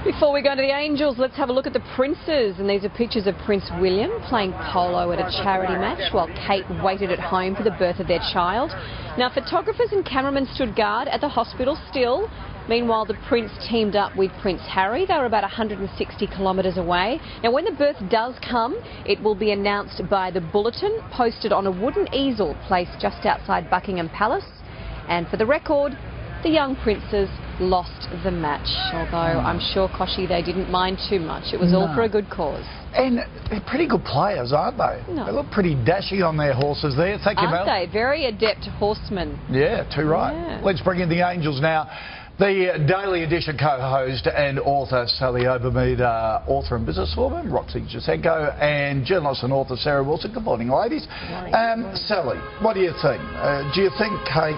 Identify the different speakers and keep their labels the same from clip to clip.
Speaker 1: Before we go to the Angels, let's have a look at the Princes. And these are pictures of Prince William playing polo at a charity match while Kate waited at home for the birth of their child. Now, photographers and cameramen stood guard at the hospital still. Meanwhile, the Prince teamed up with Prince Harry. They were about 160 kilometres away. Now, when the birth does come, it will be announced by the Bulletin, posted on a wooden easel placed just outside Buckingham Palace. And for the record, the young princes lost the match, although I'm sure, Koshi, they didn't mind too much. It was all for a good cause.
Speaker 2: And they're pretty good players, aren't they?
Speaker 1: No.
Speaker 2: They look pretty dashy on their horses there. Thank you, Mel.
Speaker 1: Aren't they? Very adept horsemen.
Speaker 2: Yeah, too right.
Speaker 1: Yeah.
Speaker 2: Let's bring in the Angels now. The Daily Edition co-host and author Sally Obermead, author and businesswoman Roxy Jasenko, and journalist and author Sarah Wilson. Good morning, ladies.
Speaker 1: Good morning.
Speaker 2: Sally, what do you think? Do you think Kate,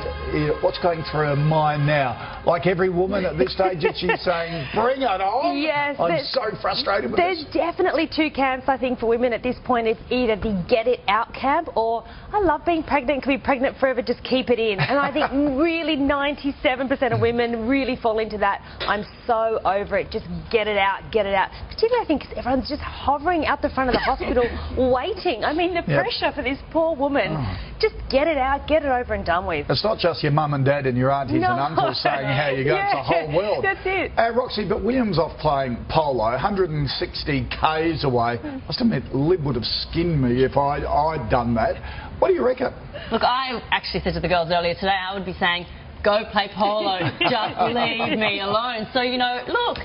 Speaker 2: what's going through her mind now? Like every woman at this stage, is she saying, bring it on?
Speaker 3: Yes.
Speaker 2: I'm so frustrated with
Speaker 3: There's
Speaker 2: this.
Speaker 3: definitely two camps, I think, for women at this point. It's either the get it out camp or I love being pregnant, can be pregnant forever, just keep it in. And I think really 97% of women really fall into that. I'm so over it, just get it out, get it out. Particularly, I think, 'cause everyone's just hovering out the front of the hospital waiting. I mean, the pressure for this poor woman. Just get it out, get it over and done with.
Speaker 2: It's not just your mum and dad and your aunties and uncles saying how you go, it's the whole world.
Speaker 3: That's it.
Speaker 2: Roxy, but William's off playing polo, 160 k's away. I must admit, Lib would have skinned me if I'd done that. What do you reckon?
Speaker 4: Look, I actually said to the girls earlier today, I would be saying, go play polo, just leave me alone. So, you know, look,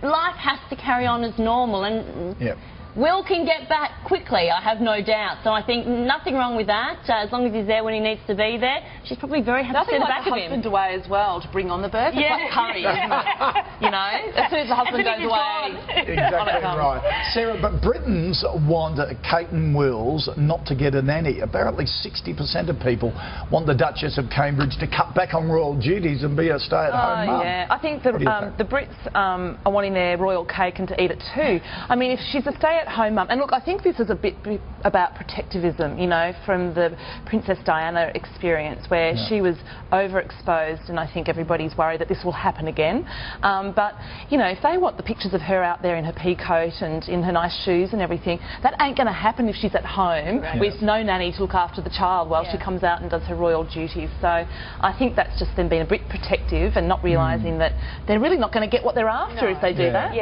Speaker 4: life has to carry on as normal, and Will can get back quickly, I have no doubt. So I think nothing wrong with that. As long as he's there when he needs to be there, she's probably very happy to see the back of him.
Speaker 5: Husband away as well to bring on the birth.
Speaker 4: Yeah.
Speaker 5: It's like curry, isn't it? You know, as soon as the husband goes away.
Speaker 2: Exactly right. Sarah, but Britons want Kate and Wills not to get a nanny. Apparently 60% of people want the Duchess of Cambridge to cut back on royal duties and be a stay-at-home mum.
Speaker 5: Yeah, I think the Brits are wanting their royal cake and to eat it too. I mean, if she's a stay-at-home mum, and look, I think this is a bit about protectivism, you know, from the Princess Diana experience where she was overexposed, and I think everybody's worried that this will happen again. But, you know, if they want the pictures of her out there in her pea coat and in her nice shoes and everything, that ain't going to happen if she's at home with no nanny to look after the child while she comes out and does her royal duties. So I think that's just them being a bit protective and not realising that they're really not going to get what they're after if they do that.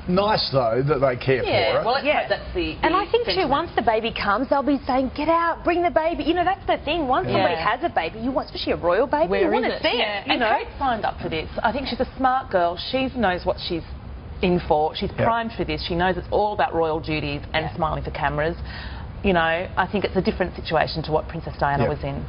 Speaker 2: Nice, though, that they care for her.
Speaker 5: Well, let's hope that's the
Speaker 3: and I think
Speaker 5: sentiment.
Speaker 3: too, once the baby comes, they'll be saying, get out, bring the baby. You know, that's the thing. Once somebody has a baby, you want, especially a royal baby, you want to see it. You
Speaker 5: And
Speaker 3: know?
Speaker 5: Kate signed up for this. I think she's a smart girl. She knows what she's in for. She's primed for this. She knows it's all about royal duties and smiling for cameras. You know, I think it's a different situation to what Princess Diana was in.